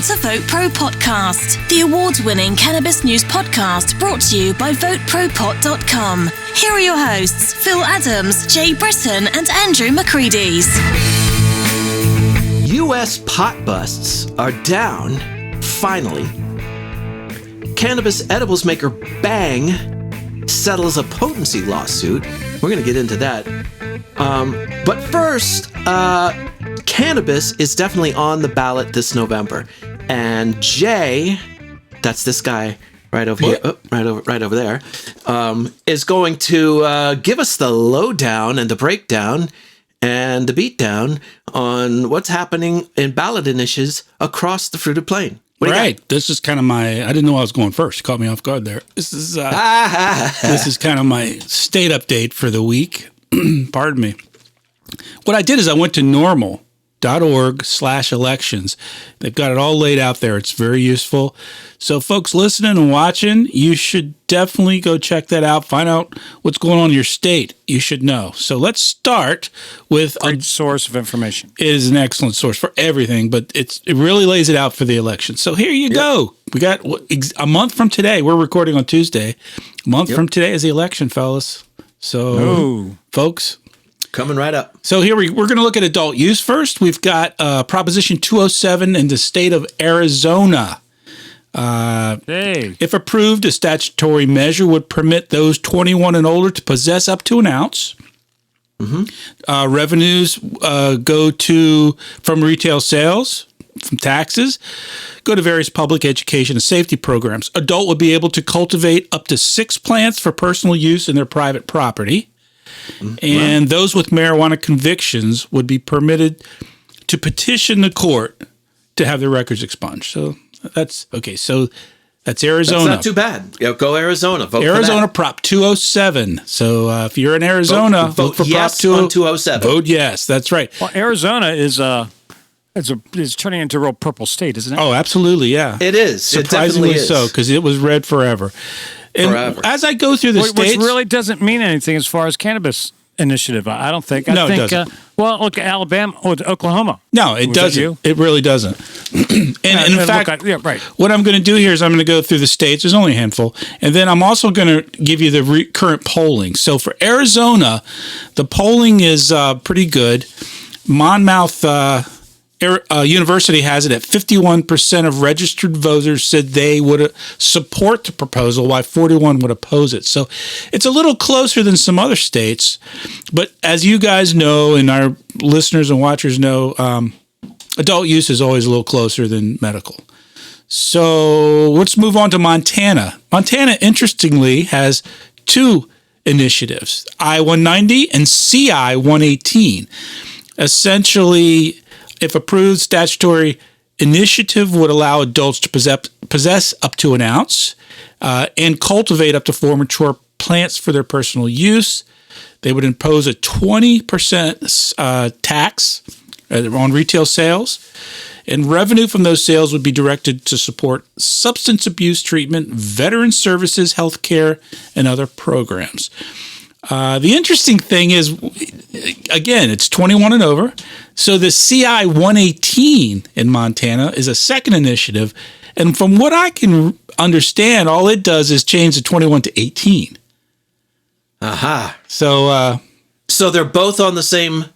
to VoteProPot-Cast, the award-winning cannabis news podcast brought to you by VoteProPot.com. Here are your hosts, Phil Adams, Jay Britton, and Andrew McCreadys. U.S. pot busts are down, finally. Cannabis edibles maker Bhang settles a potency lawsuit. We're going to get into that. But first, Cannabis is definitely on the ballot this November. And Jay, that's this guy right over here, right over there, is going to give us the lowdown and the breakdown and the beatdown on what's happening in ballot initiatives across the fruited plain. Right. This is kind of I didn't know I was going first. You caught me off guard there. This is this is kind of my state update for the week. Pardon me. What I did is I went to NORML.org/elections. They've got it all laid out there. It's very useful. So folks listening and watching, you should definitely go check that out. Find out what's going on in your state. You should know. So let's start with great source of information. It is an excellent source for everything, but it really lays it out for the election. So here you go. We got a month from today. We're recording on Tuesday. A month from today is the election, fellas. So, folks, coming right up. So here we're going to look at adult use first. We've got Proposition 207 in the state of Arizona. If approved, a statutory measure would permit those 21 and older to possess up to an ounce. Mm-hmm. Revenues go from retail sales, from taxes, go to various public education and safety programs. Adult would be able to cultivate up to 6 plants for personal use in their private property. And those with marijuana convictions would be permitted to petition the court to have their records expunged. So that's okay. So that's Arizona. That's not too bad. Go Arizona. Vote Arizona for that. Prop 207. So if you're in Arizona, vote for yes Prop on 207. Vote yes. That's right. Well, Arizona is turning into a real purple state, isn't it? Oh, absolutely. Yeah. It is. Surprisingly it definitely is. so, because it was red forever. And as I go through the states, which really doesn't mean anything as far as cannabis initiative. I don't think. It doesn't. Well, look, Alabama or Oklahoma. No, it doesn't. It really doesn't. and in fact, what I'm going to do here is I'm going to go through the states. There's only a handful. And then I'm also going to give you the current polling. So for Arizona, the polling is pretty good. Monmouth University has it at 51% of registered voters said they would support the proposal, while 41 would oppose it. So it's a little closer than some other states. But as you guys know, and our listeners and watchers know, adult use is always a little closer than medical. So let's move on to Montana. Montana, interestingly, has 2 initiatives, I-190 and CI-118. Essentially, if approved, statutory initiative would allow adults to possess up to an ounce and cultivate up to 4 mature plants for their personal use. They would impose a 20% tax on retail sales, and revenue from those sales would be directed to support substance abuse treatment, veteran services, healthcare, and other programs. The interesting thing is, again, it's 21 and over. So the CI 118 in Montana is a second initiative. And from what I can understand, all it does is change the 21 to 18. Aha. So they're both on the same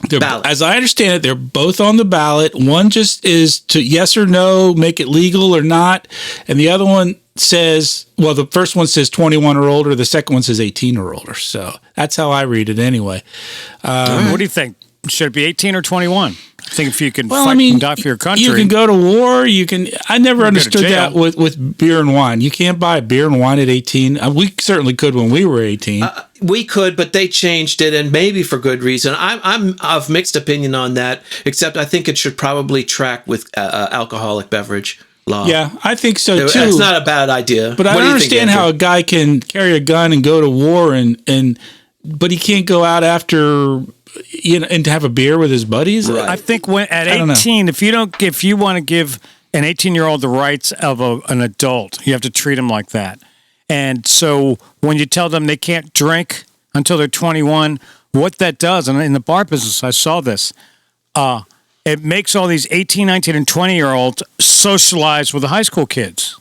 ballot. As I understand it, they're both on the ballot. One just is to yes or no, make it legal or not. And the other one says, well, the first one says 21 or older. The second one says 18 or older. So that's how I read it anyway. What do you think? Should it be 18 or 21? I think if you can fight and die for your country. You can go to war. I never understood that with beer and wine. You can't buy beer and wine at 18. We certainly could when we were 18. We could, but they changed it, and maybe for good reason. I'm of mixed opinion on that, except I think it should probably track with alcoholic beverage law. Yeah, I think so too. It's not a bad idea. But I don't understand how a guy can carry a gun and go to war but he can't go out after and to have a beer with his buddies. Right. I think at 18, if you want to give an 18-year-old the rights of an adult, you have to treat him like that. And so when you tell them they can't drink until they're 21, what that does, and in the bar business, I saw this. it makes all these 18, 19, and 20-year-olds socialize with the high school kids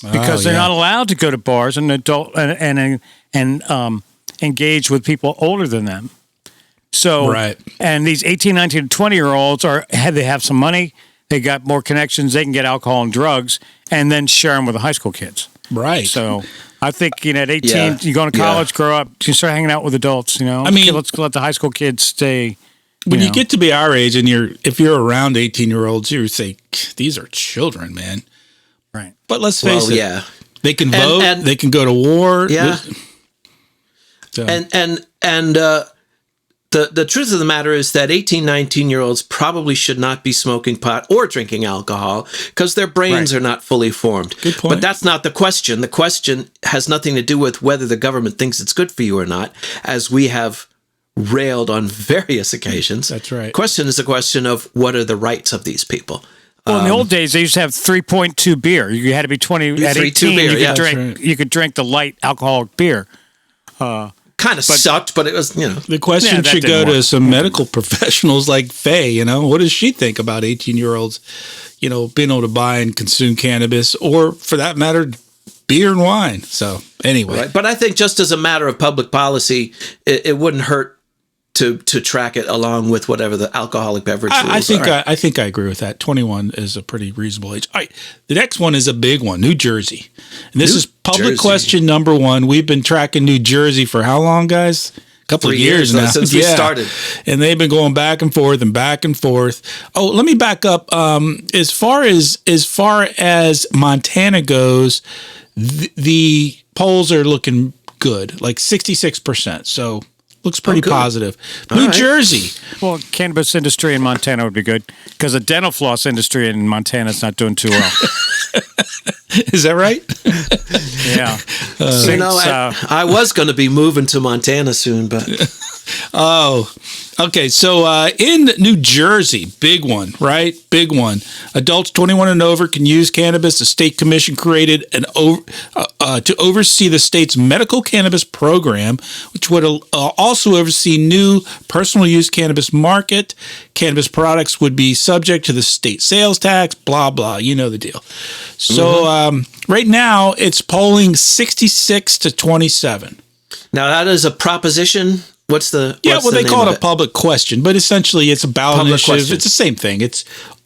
because they're not allowed to go to bars and engage with people older than them. So, and these 18, 19, and 20-year-olds they have some money, they got more connections, they can get alcohol and drugs, and then share them with the high school kids. Right. So I think, at 18, you go to college, grow up, you start hanging out with adults, I mean, let's let the high school kids stay. When you get to be our age and if you're around 18-year-olds, you say, these are children, man. Right. But let's face it. They can vote, they can go to war. Yeah. So. The truth of the matter is that 18, 19-year-olds probably should not be smoking pot or drinking alcohol because their brains are not fully formed. Good point. But that's not the question. The question has nothing to do with whether the government thinks it's good for you or not, as we have railed on various occasions. That's right. The question is a question of what are the rights of these people. Well, in the old days, they used to have 3.2 beer. You had to be 20 at 18. Beer, you could drink the light alcoholic beer. Kind of sucked, but it was, The question should go to some medical professionals like Faye, What does she think about 18-year-olds, being able to buy and consume cannabis or, for that matter, beer and wine? So, anyway. Right. But I think just as a matter of public policy, it wouldn't hurt to track it along with whatever the alcoholic beverage rules are. I think I agree with that. 21 is a pretty reasonable age. All right, the next one is a big one, New Jersey. And this is public question number 1. We've been tracking New Jersey for how long, guys? A couple of years now. Since we started. And they've been going back and forth and back and forth. Oh, let me back up. As far as Montana goes, the polls are looking good, like 66%. So looks pretty positive. New Jersey. Well, cannabis industry in Montana would be good because the dental floss industry in Montana is not doing too well. Is that right? Yeah. I was going to be moving to Montana soon, but... Okay. So in New Jersey, big one, right? Big one. Adults 21 and over can use cannabis. The state commission created to oversee the state's medical cannabis program, which would also oversee new personal use cannabis market. Cannabis products would be subject to the state sales tax, blah, blah. You know the deal. So right now it's polling 66 to 27. Now that is a proposition. What's the they call it a public question, but essentially it's a ballot initiative. It's the same thing.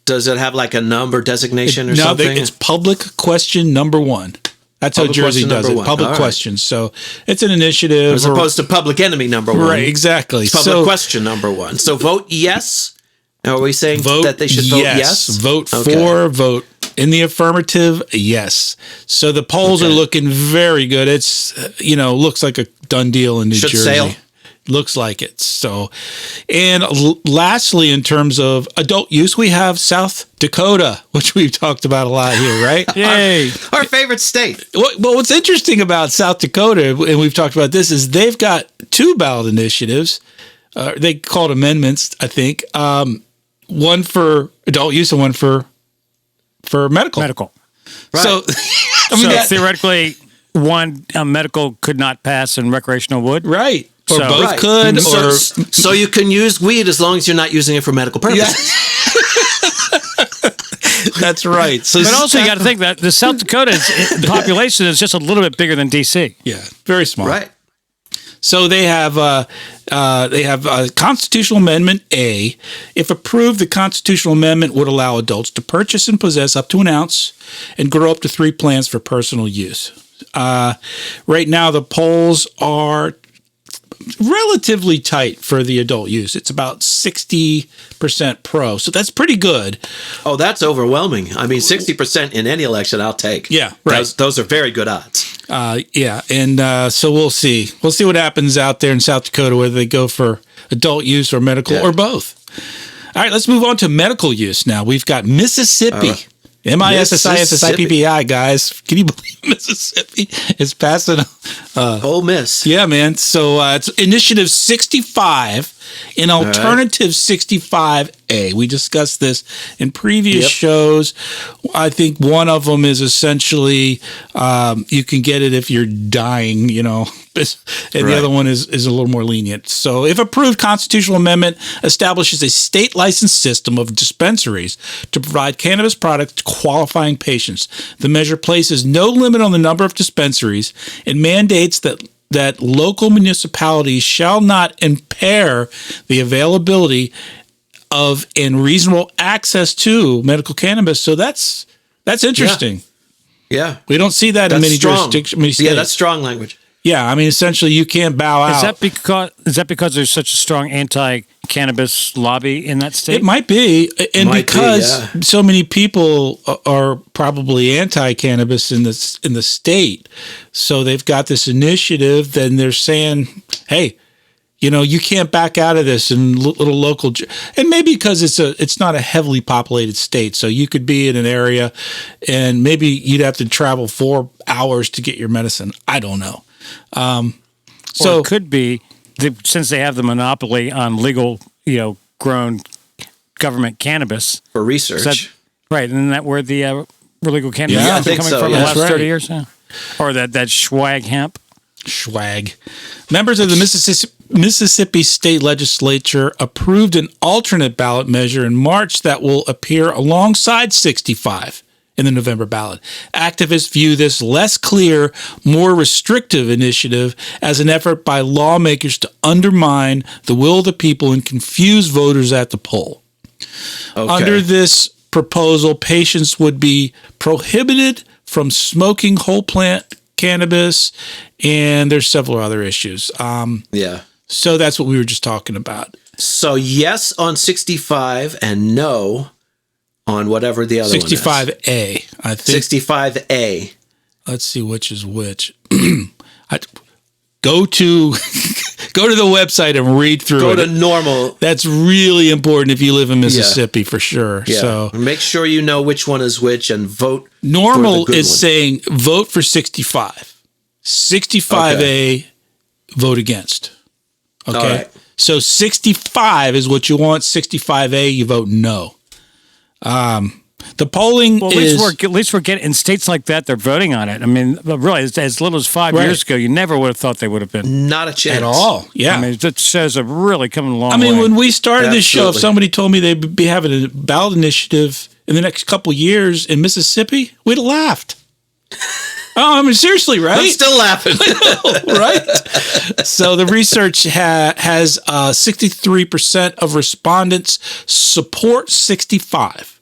Does it have like a number designation or something? No, it's public question number 1. That's how Jersey does it. Public questions. So it's an initiative. As opposed to public enemy number 1. Right, exactly. It's public question number 1. So vote yes. Are we saying that they should vote yes? Vote for, vote in the affirmative, yes. So the polls are looking very good. It's, looks like a done deal in New Jersey. Sail. Looks like it. So, and lastly, in terms of adult use, we have South Dakota, which we've talked about a lot here, right? Yay. Our favorite state. Well, what's interesting about South Dakota, and we've talked about this, is they've got 2 ballot initiatives. They call it amendments, I think. One for adult use and one for medical. Medical. Right. So, theoretically, one medical could not pass and recreational would? Right. Or both could. Or so you can use weed as long as you're not using it for medical purposes. That's right. So, but also you got to think that the South Dakota population is just a little bit bigger than DC. Yeah, very small. Right. So they have Constitutional Amendment A. If approved, the Constitutional Amendment would allow adults to purchase and possess up to an ounce and grow up to 3 plants for personal use. Right now, the polls are relatively tight for the adult use. It's about 60% pro. So that's pretty good. Oh, that's overwhelming. I mean, 60% in any election, I'll take. Yeah, right. Those are very good odds. Yeah, and so we'll see. We'll see what happens out there in South Dakota, whether they go for adult use or medical or both. All right, let's move on to medical use now. We've got Mississippi. Mississippi, guys. Can you believe Mississippi is passing? Ole Miss. Yeah, man. So it's Initiative 65. in alternative 65A. We discussed this in previous shows. I think one of them is essentially you can get it if you're dying, you know, and the other one is a little more lenient. So if approved, constitutional amendment establishes a state licensed system of dispensaries to provide cannabis products to qualifying patients. The measure places no limit on the number of dispensaries and mandates that local municipalities shall not impair the availability of and reasonable access to medical cannabis. So that's interesting. Yeah. We don't see that in many jurisdictions. Yeah, that's strong language. Yeah, I mean, essentially, you can't bow out. Is that because there's such a strong anti-cannabis lobby in that state? It might be, and because so many people are probably anti-cannabis in the state, so they've got this initiative. Then they're saying, "Hey, you know, you can't back out of this." In little local, and maybe because it's not a heavily populated state, so you could be in an area, and maybe you'd have to travel 4 hours to get your medicine. I don't know. So or it could be since they have the monopoly on legal, grown government cannabis for research, right? Isn't that where the illegal cannabis has been coming from the last 30 years? Yeah. Or that swag hemp. Swag. Members of the Mississippi State Legislature approved an alternate ballot measure in March that will appear alongside 65. In the November ballot. Activists view this less clear, more restrictive initiative as an effort by lawmakers to undermine the will of the people and confuse voters at the poll. Okay. Under this proposal, patients would be prohibited from smoking whole plant cannabis, and there's several other issues. So that's what we were just talking about. So yes on 65 and no on whatever the other 65A, I think. 65A. Let's see which is which. Go to the website and read through it. Go to NORML. That's really important if you live in Mississippi for sure. Yeah. So make sure you know which one is which and vote. NORML is saying vote for 65. 65A, vote against. Okay. All right. So 65 is what you want. 65A, you vote no. The polling is... At least we're getting... In states like that, they're voting on it. I mean, really, as little as 5 years ago, you never would have thought they would have been. Not a chance. At all, yeah. I mean, that shows a really coming along way. I mean, when we started this show, if somebody told me they'd be having a ballot initiative in the next couple of years in Mississippi, we'd have laughed. Oh, I mean, seriously, right? I'm still laughing. Right? So the research has 63% of respondents support 65.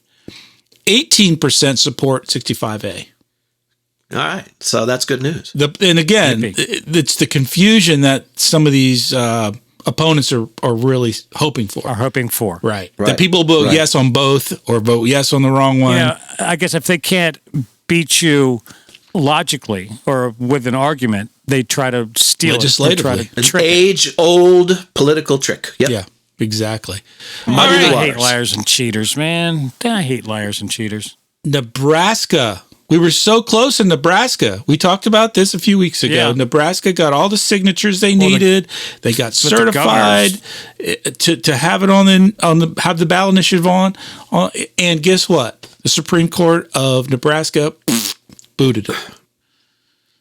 18% support 65A. All right. So that's good news. And again, it's the confusion that some of these opponents are really hoping for. Right. That people vote yes on both or vote yes on the wrong one. Yeah, I guess if they can't beat you logically or with an argument, they try to steal legislatively. An age-old political trick. Yep. Yeah, exactly. I hate liars and cheaters, man. I hate liars and cheaters. Nebraska. We were so close in Nebraska. We talked about this a few weeks ago. Yeah. Nebraska got all the signatures they needed. They got certified to have it have the ballot initiative on. And guess what? The Supreme Court of Nebraska booted it.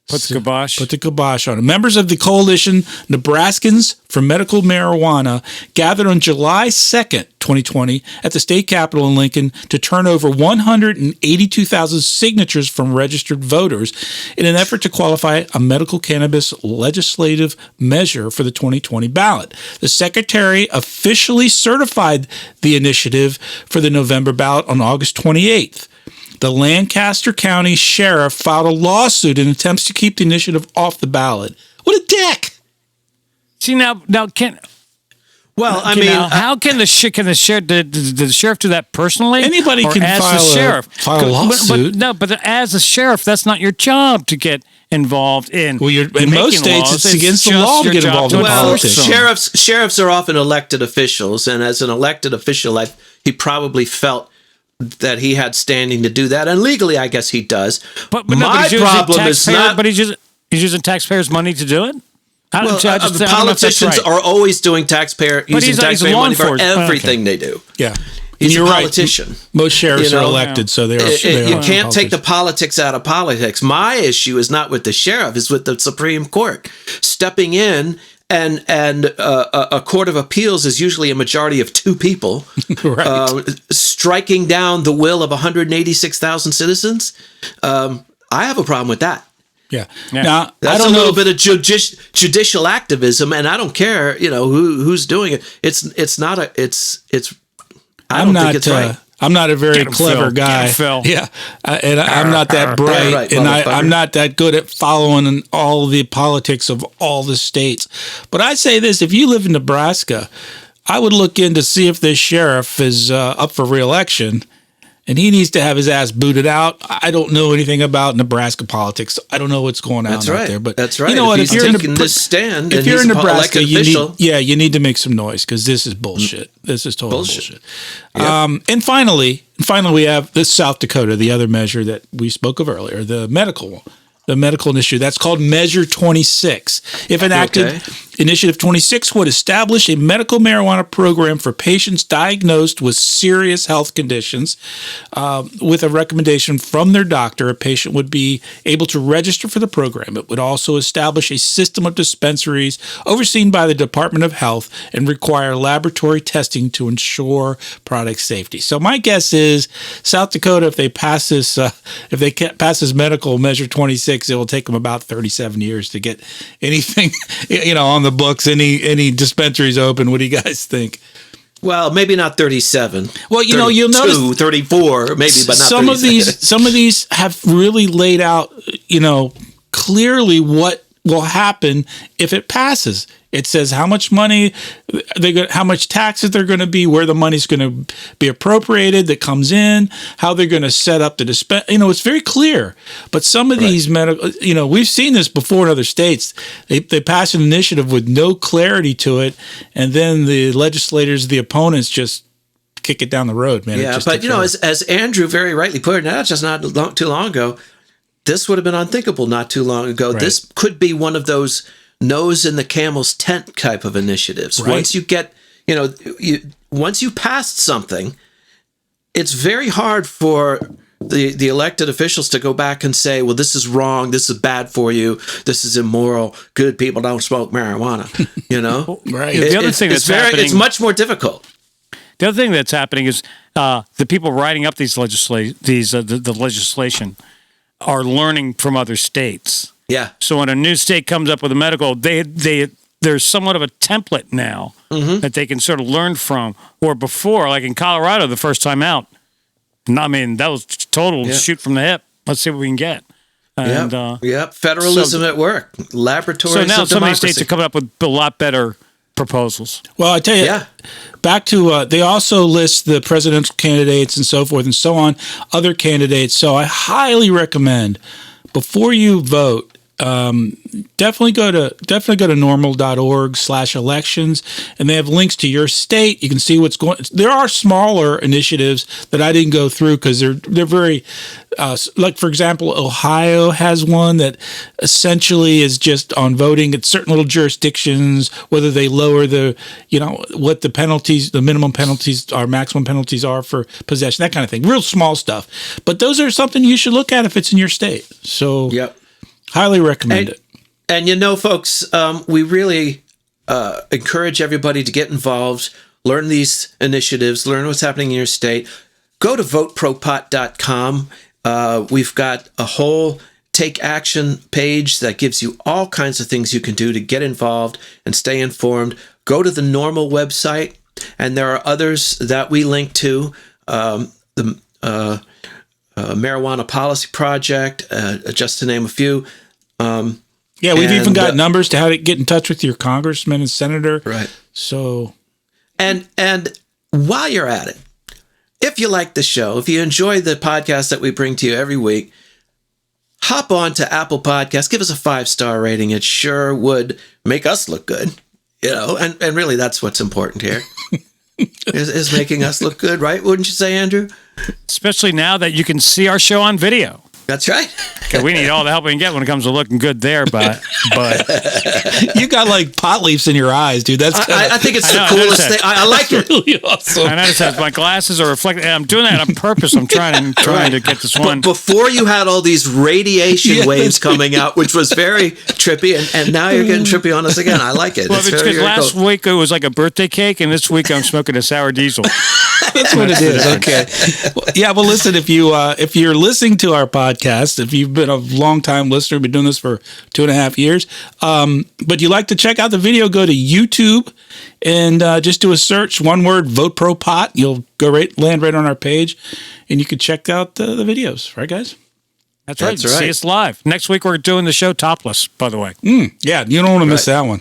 Put the kibosh on it. Members of the coalition Nebraskans for Medical Marijuana gathered on July 2nd, 2020 at the state capitol in Lincoln to turn over 182,000 signatures from registered voters in an effort to qualify a medical cannabis legislative measure for the 2020 ballot. The secretary officially certified the initiative for the November ballot on August 28th. The Lancaster County Sheriff filed a lawsuit in attempts to keep the initiative off the ballot. What a dick! See now can. Well, I mean, how can the sheriff? Did the sheriff do that personally? Anybody can file a lawsuit. But as a sheriff, that's not your job to get involved in. Well, in most states, it's against the law to get involved in politics. Sheriffs are often elected officials, and as an elected official, he probably felt that he had standing to do that, and legally, I guess he does. But my problem is not. But he's using taxpayers' money to do it. Politicians are always doing taxpayer money for everything they do. Yeah. He's a politician. Right. Most sheriffs are elected, so they are. You can't take the politics out of politics. My issue is not with the sheriff; it's with the Supreme Court stepping in, and a court of appeals is usually a majority of 2 people, striking down the will of 186,000 citizens. I have a problem with that. Yeah. Now, that's a little bit of judicial activism, and I don't care, who's doing it. It's not a. I don't think it's right. I'm not a very clever guy. Yeah, and I'm not that bright, and I'm not that good at following all the politics of all the states. But I say this: if you live in Nebraska, I would look in to see if this sheriff is up for re-election. And he needs to have his ass booted out. I don't know anything about Nebraska politics. I don't know what's going on out there. But that's right. You know what? If you're in Nebraska, you need to make some noise because this is bullshit. This is total bullshit. Yep. And finally, we have this South Dakota, the other measure that we spoke of earlier, the medical initiative. That's called Measure 26. If enacted, Initiative 26 would establish a medical marijuana program for patients diagnosed with serious health conditions. With a recommendation from their doctor, a patient would be able to register for the program. It would also establish a system of dispensaries overseen by the Department of Health and require laboratory testing to ensure product safety. So my guess is South Dakota, if they pass this medical Measure 26, it will take them about 37 years to get anything, on the books, any dispensaries open. What do you guys think? Well, maybe not 37. Well, you'll notice 34, maybe, but not 37. Some of these have really laid out, clearly what will happen if it passes. It says how much money how much taxes they're going to be, where the money's going to be appropriated that comes in, how they're going to set up the dispense. It's very clear. But some of these medical, we've seen this before in other states. They pass an initiative with no clarity to it, and then the legislators, the opponents, just kick it down the road, man. Yeah, but as Andrew very rightly put it, just not too long ago, this would have been unthinkable not too long ago. Right. This could be one of those nose in the camel's tent type of initiatives. Right. Once you get, once you passed something, it's very hard for the elected officials to go back and say, well, this is wrong, this is bad for you, this is immoral, good people don't smoke marijuana, Right. The other thing that's happening, it's much more difficult. The other thing that's happening is the people writing up these the legislation are learning from other states. Yeah. So when a new state comes up with a medical, there's somewhat of a template now that they can sort of learn from. Or before, like in Colorado, the first time out, that was total shoot from the hip. Let's see what we can get. And, federalism at work. Laboratories. So now of some of these democracy. states are coming up with a lot better proposals. Well, I tell you, back to they also list the presidential candidates and so forth and so on, other candidates. So I highly recommend before you vote, definitely go to norml.org/elections, and they have links to your state. You can see what's going. There are smaller initiatives that I didn't go through because they're very like, for example, Ohio has one that essentially is just on voting at certain little jurisdictions, whether they lower what the penalties, the minimum penalties or maximum penalties are for possession, that kind of thing. Real small stuff, but those are something you should look at if it's in your state. So highly recommend it. And folks, we really encourage everybody to get involved, learn these initiatives, learn what's happening in your state. Go to VoteProPot.com. We've got a whole Take Action page that gives you all kinds of things you can do to get involved and stay informed. Go to the NORML website, and there are others that we link to. The Marijuana Policy Project, just to name a few. We've even got numbers to how to get in touch with your congressman and senator. Right. So, and while you're at it, if you like the show, if you enjoy the podcast that we bring to you every week, hop on to Apple Podcasts, give us a 5-star rating. It sure would make us look good, and really that's what's important here. is making us look good, right? Wouldn't you say, Andrew? Especially now that you can see our show on video. That's right. Okay, we need all the help we can get when it comes to looking good there, but you got like pot leaves in your eyes, dude. That's I think it's the coolest thing. I like it. Really awesome. I noticed that my glasses are reflecting. I'm doing that on purpose. I'm trying to get this one. But before you had all these radiation waves coming out, which was very trippy, and now you're getting trippy on us again. I like it. Well, it's because last week it was like a birthday cake, and this week I'm smoking a sour diesel. That's what it is. Okay. Well, listen, if you're listening to our podcast, if you've been a long time listener, been doing this for 2.5 years, but you like to check out the video, go to YouTube and just do a search, one word, Vote Pro Pot. You'll land right on our page, and you can check out the videos. Right, guys? That's right. See us live. Next week we're doing the show topless, by the way. Yeah, you don't want to miss that one.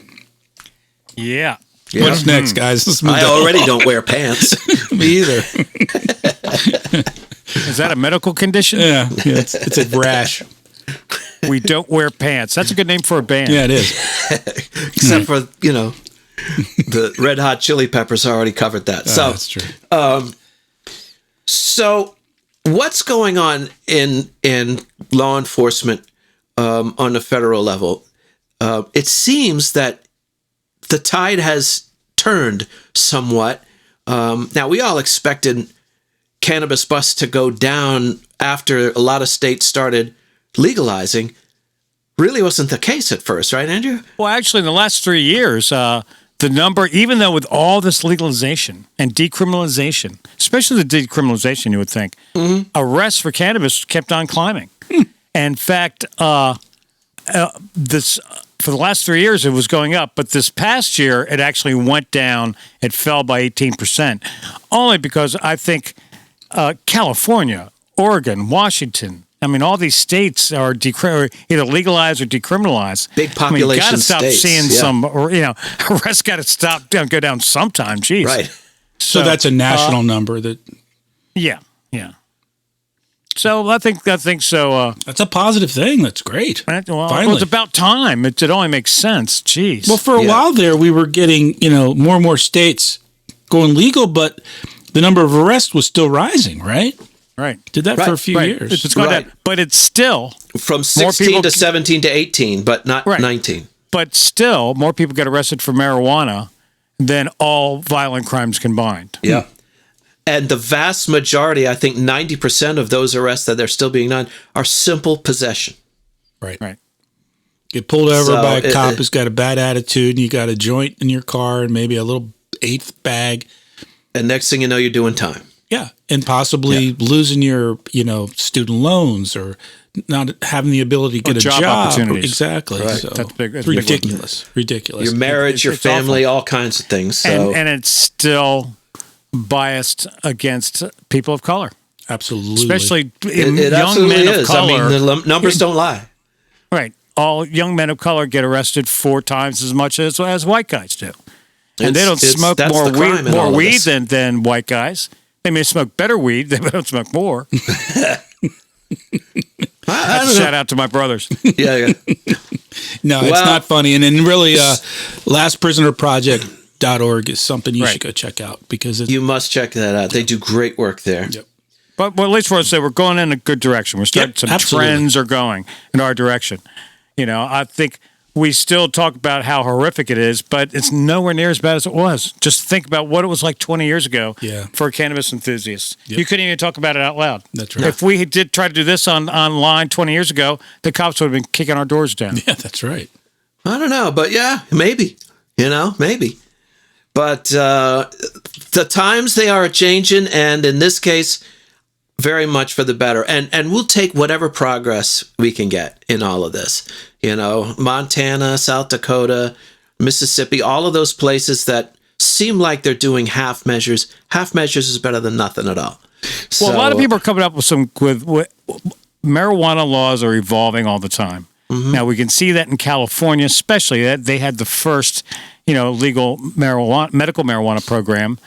Yeah. What's next, guys? I already don't wear pants. Me either. Is that a medical condition? Yeah, it's a rash. We don't wear pants. That's a good name for a band. Yeah, it is. Except for, the Red Hot Chili Peppers already covered that. So that's true. So what's going on in law enforcement on the federal level? It seems that the tide has turned somewhat. Now, we all expected cannabis busts to go down after a lot of states started legalizing. Really wasn't the case at first, right, Andrew? Well, actually, in the last 3 years, the number, even though with all this legalization and decriminalization, especially the decriminalization, you would think, arrests for cannabis kept on climbing. In fact, this for the last 3 years, it was going up, but this past year, it actually went down. It fell by 18%, only because I think California, Oregon, Washington, I mean, all these states are either legalized or decriminalized. Big population got to stop states, seeing some, or arrests got to stop, go down sometime. Jeez. Right. So that's a national number that. Yeah. So I think so. That's a positive thing. That's great. Well, it's about time. It only makes sense. Jeez. Well, for a while there, we were getting more and more states going legal, but the number of arrests was still rising, right? Right. Did that for a few years. It's gone down, but it's still from 16 to 17 to 18, but not 19. But still, more people get arrested for marijuana than all violent crimes combined. Yeah. And the vast majority, I think 90% of those arrests that they're still being done are simple possession. Right. Get pulled over by a cop who's got a bad attitude, and you got a joint in your car and maybe a little eighth bag. And next thing you know, you're doing time. Yeah. And possibly losing your, student loans or not having the ability to get a job. Opportunities. Exactly. Right. So That's big. That's ridiculous. Ridiculous. Your marriage, your family, awful. All kinds of things. So. And it's still biased against people of color. Absolutely. Especially it young men of color. I mean, the numbers don't lie. Right. All young men of color get arrested 4 times as much as white guys do. And they don't smoke more weed than white guys. They may smoke better weed. They don't smoke more. Shout out to my brothers. Yeah. No, it's not funny. And then really, lastprisonerproject.org is something you should go check out because you must check that out. They do great work there. Yep. But at least for us, we're going in a good direction. We're starting. Some trends are going in our direction. I think we still talk about how horrific it is, but it's nowhere near as bad as it was. Just think about what it was like 20 years ago for cannabis enthusiasts. Yep. You couldn't even talk about it out loud. That's right. If we did try to do this online 20 years ago, the cops would have been kicking our doors down. Yeah, that's right. I don't know, but maybe. Maybe. But the times, they are changing, and in this case, very much for the better. And we'll take whatever progress we can get in all of this. Montana, South Dakota, Mississippi, all of those places that seem like they're doing half measures. Half measures is better than nothing at all. Well, a lot of people are coming up with marijuana laws are evolving all the time. Mm-hmm. Now, we can see that in California, especially that they had the first, legal medical marijuana program.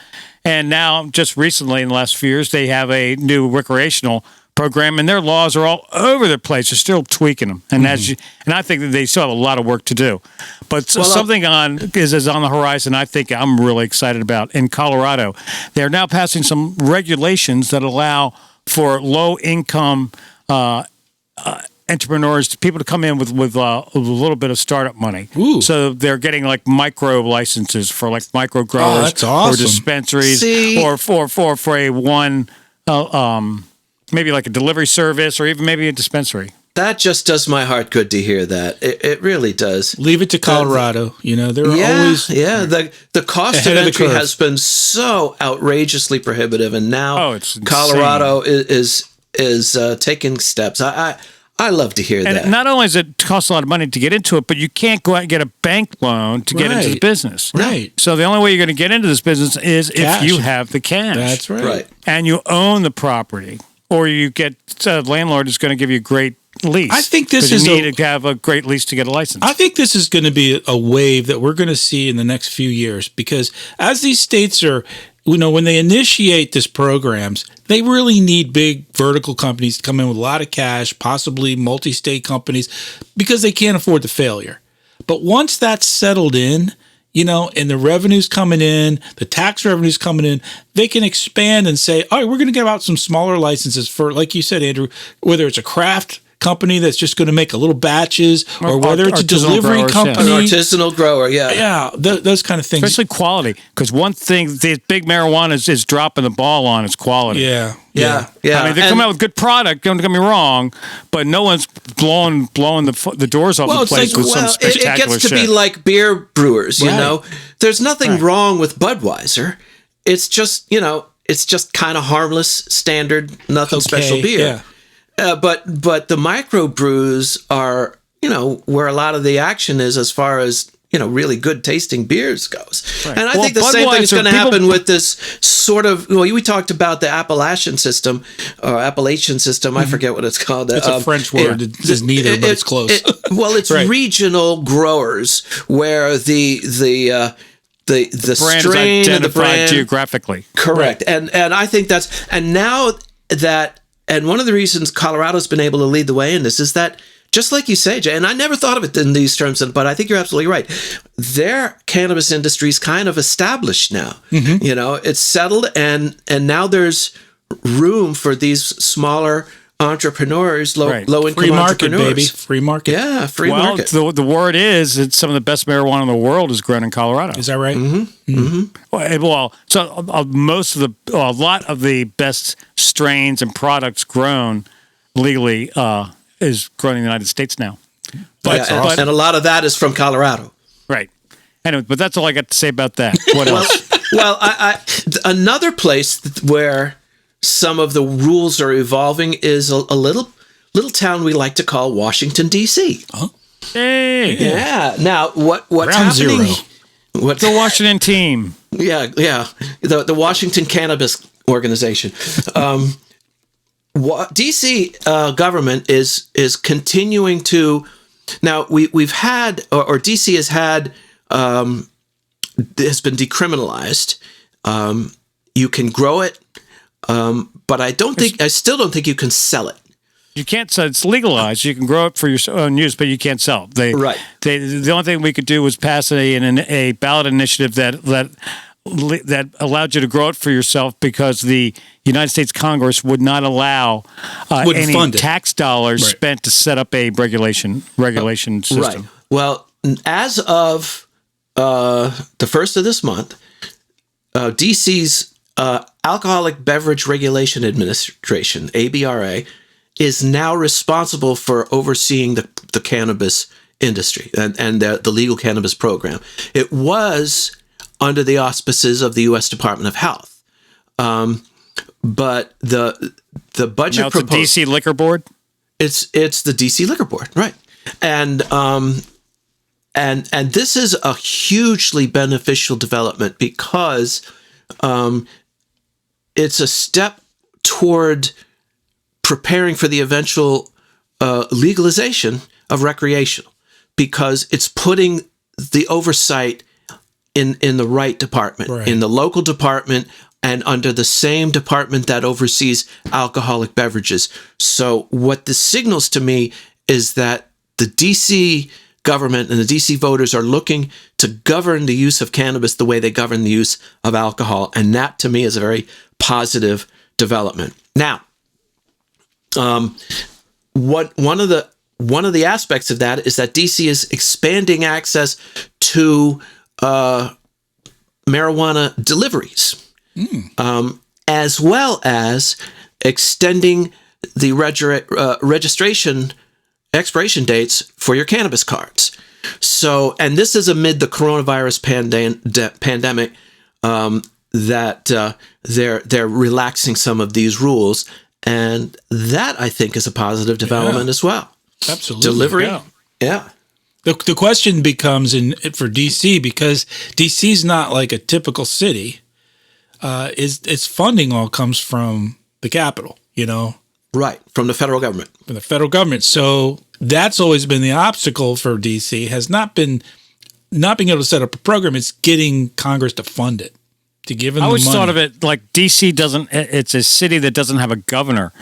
And now, just recently, in the last few years, they have a new recreational program, and their laws are all over the place. They're still tweaking them, and and I think that they still have a lot of work to do. But something is on the horizon. I think I'm really excited about in Colorado. They're now passing some regulations that allow for low income entrepreneurs, people to come in with a little bit of startup money. Ooh. So they're getting like micro licenses for like micro growers that's awesome. or dispensaries or for a one, maybe like a delivery service or even maybe a dispensary. That just does my heart good to hear that. It really does. Leave it to Colorado. They're always the cost of entry has been so outrageously prohibitive, and now Colorado is taking steps. I love to hear that. And not only does it cost a lot of money to get into it, but you can't go out and get a bank loan to get into the business. Right. So the only way you're going to get into this business is cash. if you have the cash. That's right. And you own the property, or you get a landlord is going to give you a great lease. I think this is need to have a great lease to get a license. I think this is going to be a wave that we're going to see in the next few years, because as these states are, when they initiate these programs, they really need big vertical companies to come in with a lot of cash, possibly multi-state companies, because they can't afford the failure. But once that's settled in, and the revenue's coming in, the tax revenue's coming in, they can expand and say, all right, we're going to give out some smaller licenses for, like you said, Andrew, whether it's a craft company that's just going to make a little batches, or whether it's a delivery company, an artisanal grower, those kind of things, especially quality. Because one thing the big marijuana is dropping the ball on is quality. Yeah. I mean, they come out with good product. Don't get me wrong, but no one's blowing the doors off the place with some spectacular shit. It gets to be like beer brewers. There's nothing wrong with Budweiser. It's just kind of harmless, standard, nothing special beer. Yeah. But the microbrews are, where a lot of the action is as far as, really good tasting beers goes. Right. And I think the same thing is going to happen with this sort of, we talked about the Appalachian system. I forget what it's called. It's a French word. It's neither, but it's close. It's regional growers where the brand strain is of the brand geographically. Correct. Right. And I think and one of the reasons Colorado's been able to lead the way in this is that, just like you say, Jay, and I never thought of it in these terms, but I think you're absolutely right. Their cannabis industry is kind of established now. Mm-hmm. It's settled, and now there's room for these smaller entrepreneurs, low-income free market, entrepreneurs. Baby. Free market. Yeah, free market. The word is it's some of the best marijuana in the world is grown in Colorado. Is that right? Mm-hmm. Mm-hmm. Well, so a lot of the best strains and products grown legally is grown in the United States now. And a lot of that is from Colorado. Right. Anyway, but that's all I got to say about that. What else? Well, another place where some of the rules are evolving is a little town we like to call Washington, D.C. Oh. Hey. Yeah. Now, what's Ground happening? Zero. What's the Washington team? Yeah. The Washington Cannabis Organization. D.C. Government is continuing to. Now we've had, or D.C. has had, has been decriminalized. You can grow it. But I still don't think you can sell it. You can't sell. It's legalized. You can grow it for your own use, but you can't sell. The only thing we could do was pass a ballot initiative that allowed you to grow it for yourself, because the United States Congress would not allow any tax dollars spent to set up a regulation system. Right. Well, as of the first of this month, DC's Alcoholic Beverage Regulation Administration, ABRA, is now responsible for overseeing the cannabis industry and the legal cannabis program. It was under the auspices of the U.S. Department of Health, but the budget now it's the DC Liquor Board. It's the DC Liquor Board, right? And this is a hugely beneficial development, because it's a step toward preparing for the eventual legalization of recreational, because it's putting the oversight in the right department, in the local department, and under the same department that oversees alcoholic beverages. So what this signals to me is that the DC government and the DC voters are looking to govern the use of cannabis the way they govern the use of alcohol. And that, to me, is a very positive development. Now, one of the aspects of that is that DC is expanding access to marijuana deliveries, as well as extending the registration expiration dates for your cannabis cards. So, and this is amid the coronavirus pandemic, that they're relaxing some of these rules, and that I think is a positive development as well. Absolutely, delivery, yeah. The question becomes for DC, because DC's not like a typical city. Its funding all comes from the capital, right, from the federal government. From the federal government. So that's always been the obstacle for DC. Has not being able to set up a program. It's getting Congress to fund it, to give them. I always the money. thought of it like DC doesn't. It's a city that doesn't have a governor.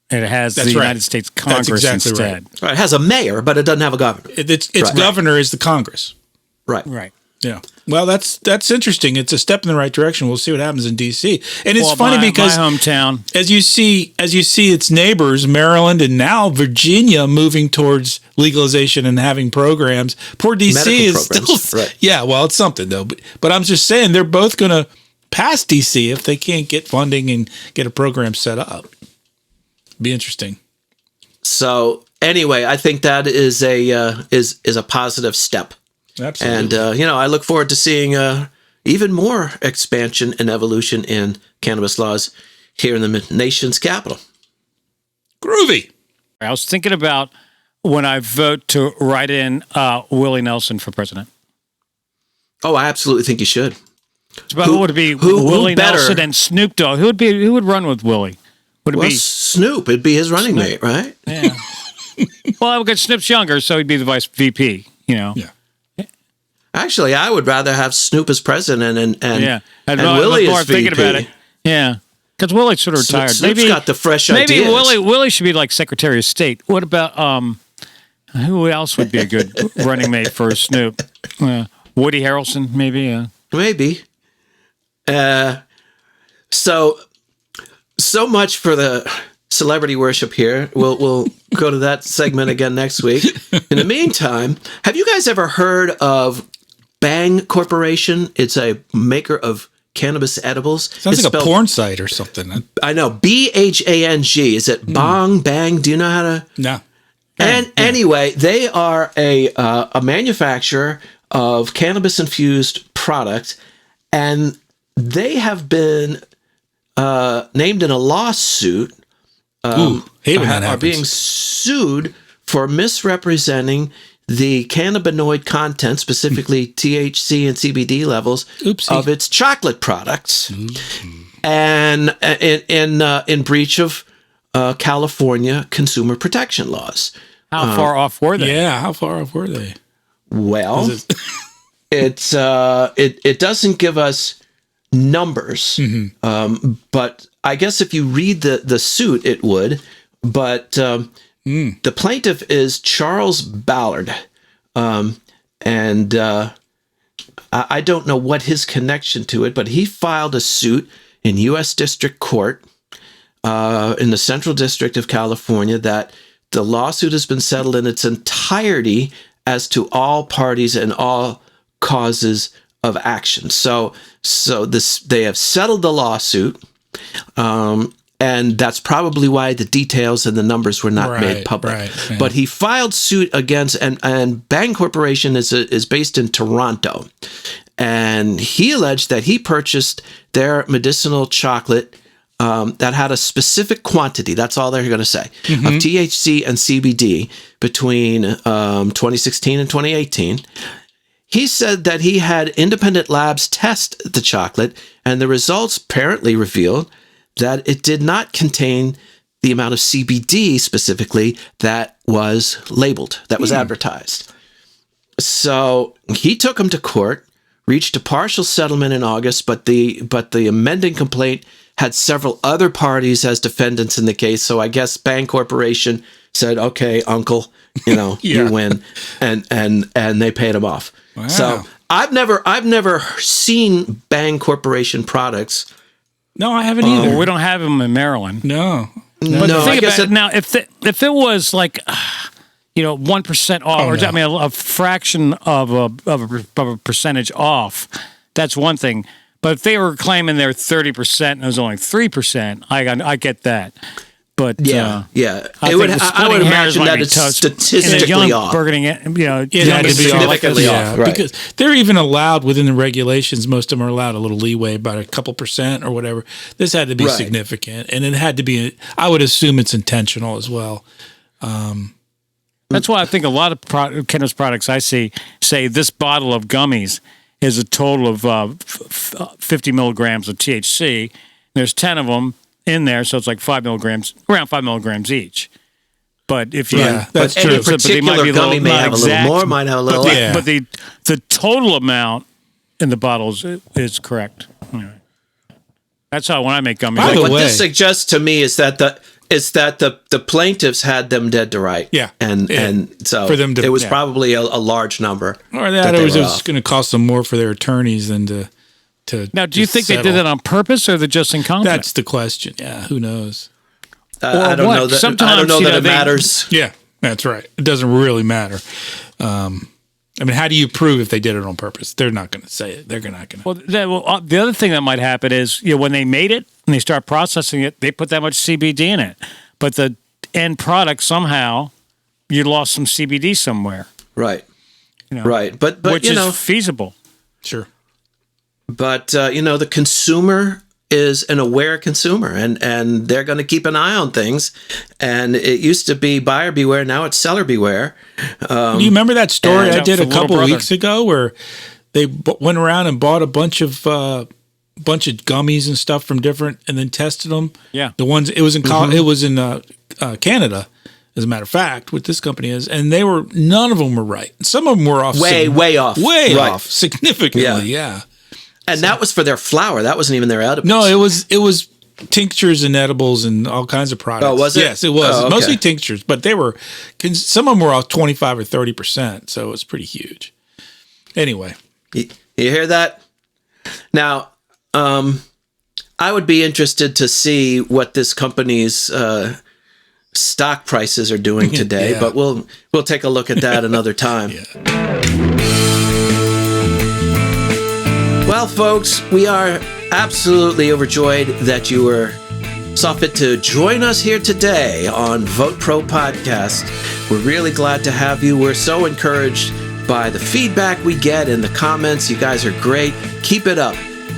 It has the United States Congress instead. Right. It has a mayor, but it doesn't have a governor. Its governor is the Congress. Right. Right. Yeah. Well, that's interesting. It's a step in the right direction. We'll see what happens in D.C. And it's funny because my hometown, as you see its neighbors, Maryland and now Virginia, moving towards legalization and having programs. Poor D.C. is still right. Yeah. Well, it's something though. But I'm just saying they're both going to pass D.C. if they can't get funding and get a program set up. Be interesting. So anyway, I think that is a positive step. Absolutely. And I look forward to seeing even more expansion and evolution in cannabis laws here in the nation's capital. Groovy. I was thinking about when I vote to write in Willie Nelson for president. Oh, I absolutely think you should. Who would it be? Willie Nelson and Snoop Dogg. Who would run with Willie? Would it be Snoop? It'd be his running mate, right? Yeah. Well, because Snoop's younger, so he'd be the vice VP. Yeah. Actually, I would rather have Snoop as president and Willie as VP. Thinking about it. Yeah, because Willie's sort of retired. Snoop's got the fresh ideas. Maybe Willie should be like Secretary of State. What about who else would be a good running mate for Snoop? Woody Harrelson, maybe. Maybe. So much for the celebrity worship here. We'll go to that segment again next week. In the meantime, have you guys ever heard of Bhang Corporation? It's a maker of cannabis edibles. Sounds like a porn site or something. I know. Bhang. Is it Bang? Do you know how to? No. Anyway, they are a manufacturer of cannabis-infused products, and they have been named in a lawsuit. Are being sued for misrepresenting the cannabinoid content, specifically THC and CBD levels of its chocolate products, and in breach of California consumer protection laws. How far off were they? Yeah, how far off were they? Well, it doesn't give us numbers, but I guess if you read the suit, it would. But the plaintiff is Charles Ballot, and I don't know what his connection to it, but he filed a suit in U.S. District Court in the Central District of California that the lawsuit has been settled in its entirety as to all parties and all causes of action. So they have settled the lawsuit, and that's probably why the details and the numbers were not made public. Right. But he filed suit against, and Bhang Corporation is based in Toronto, and he alleged that he purchased their medicinal chocolate that had a specific quantity, that's all they're going to say, of THC and CBD between 2016 and 2018. He said that he had independent labs test the chocolate, and the results apparently revealed that it did not contain the amount of CBD specifically that was labeled, that was advertised. So he took him to court, reached a partial settlement in August, but the amending complaint had several other parties as defendants in the case. So I guess Bhang Corporation said, "Okay, Uncle, you win," and they paid him off. Wow. So I've never seen Bhang Corporation products. No, I haven't either. We don't have them in Maryland. No. But think about it now. If it was like, 1% off, a fraction of a percentage off, that's one thing. But if they were claiming they're 30% and it was only 3%, I get that. But I would imagine that it's statistically off. It had to be significantly off, right? Because they're even allowed within the regulations. Most of them are allowed a little leeway, about a couple percent or whatever. This had to be significant, and it had to be. I would assume it's intentional as well. That's why I think a lot of cannabis products I see say this bottle of gummies is a total of 50 milligrams of THC. There's 10 of them in there, so it's like 5 milligrams, around 5 milligrams each. But if you, that's true. Any particular gummy may have a little more, might have a little less. But the total amount in the bottles is correct. Anyway, that's how when I make gummies. What this suggests to me is that the plaintiffs had them dead to right. Yeah, and so for them to, it was probably a large number. Or that it was going to cost them more for their attorneys than to. Now, do you think they did that on purpose or they're just incompetent? That's the question. Yeah, who knows? I don't know that. Sometimes, I don't know that it matters. Yeah, that's right. It doesn't really matter. How do you prove if they did it on purpose? They're not going to say it. They're not going to. Well, the other thing that might happen is, when they made it and they start processing it, they put that much CBD in it, but the end product somehow you lost some CBD somewhere. Right. Right. But which is feasible. Sure. But, the consumer is an aware consumer, and they're going to keep an eye on things. And it used to be buyer beware. Now it's seller beware. Do you remember that story I did a couple of weeks ago where they went around and bought a bunch of gummies and stuff from different and then tested them? Yeah. The ones, it was in Canada, as a matter of fact, what this company is, and none of them were right. Some of them were off. Way off. Way off. Significantly, yeah. And that was for their flour. That wasn't even their edibles. No, it was tinctures and edibles and all kinds of products. Oh, was it? Yes, it was. Oh, okay. Mostly tinctures, but some of them were off 25 or 30%, so it was pretty huge. Anyway. You hear that? Now, I would be interested to see what this company's stock prices are doing today, but we'll take a look at that another time. Well, folks, we are absolutely overjoyed that you saw fit to join us here today on Vote Pro Podcast. We're really glad to have you. We're so encouraged by the feedback we get and the comments. You guys are great. Keep it up.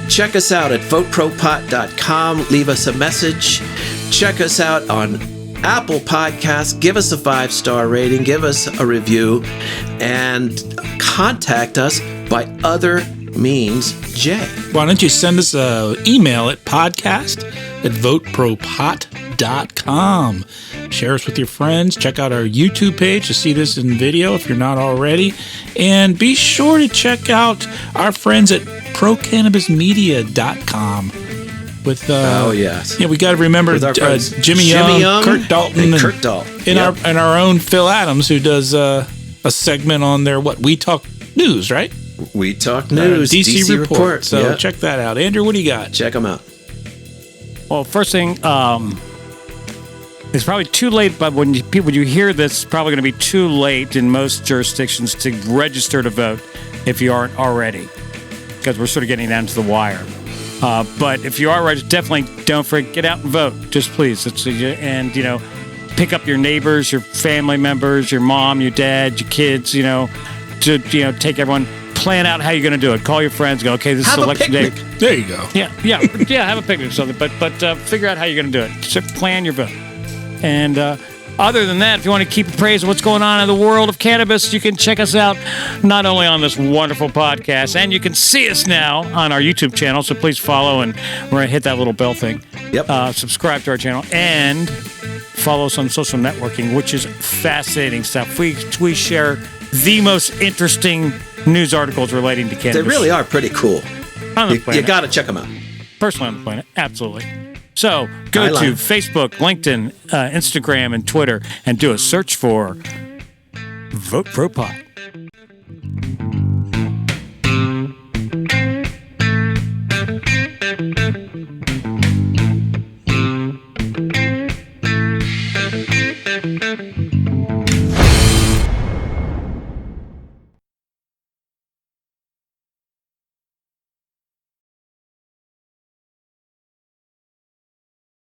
Check us out at VoteProPot.com. Leave us a message. Check us out on Apple Podcasts. Give us a 5-star rating. Give us a review. And contact us by other means, Jay. Why don't you send us an email at podcast@VoteProPot.com. Share us with your friends. Check out our YouTube page to see this in video if you're not already. And be sure to check out our friends at ProCannabisMedia.com. With we got to remember Jimmy Young, Kurt Dalton, and our own Phil Adams, who does a segment on their We Talk News, right? We Talk News, DC Report. So check that out. Andrew, what do you got? Check them out. Well, first thing, it's probably too late, but when you hear this, it's probably going to be too late in most jurisdictions to register to vote if you aren't already, because we're sort of getting down to the wire. But if you are registered, definitely don't forget, get out and vote. Just please. Pick up your neighbors, your family members, your mom, your dad, your kids, to take everyone. Plan out how you're going to do it. Call your friends. Go, okay, this is election day. There you go. Yeah. Have a picnic or something. But figure out how you're going to do it. So plan your vote. And other than that, if you want to keep appraised of what's going on in the world of cannabis, you can check us out not only on this wonderful podcast, and you can see us now on our YouTube channel. So please follow, and we're going to hit that little bell thing. Yep. Subscribe to our channel and follow us on social networking, which is fascinating stuff. We share the most interesting news articles relating to cannabis. They really are pretty cool. You got to check them out. Personally on the planet, absolutely. So go to Facebook, LinkedIn, Instagram, and Twitter, and do a search for Vote Pro Pot.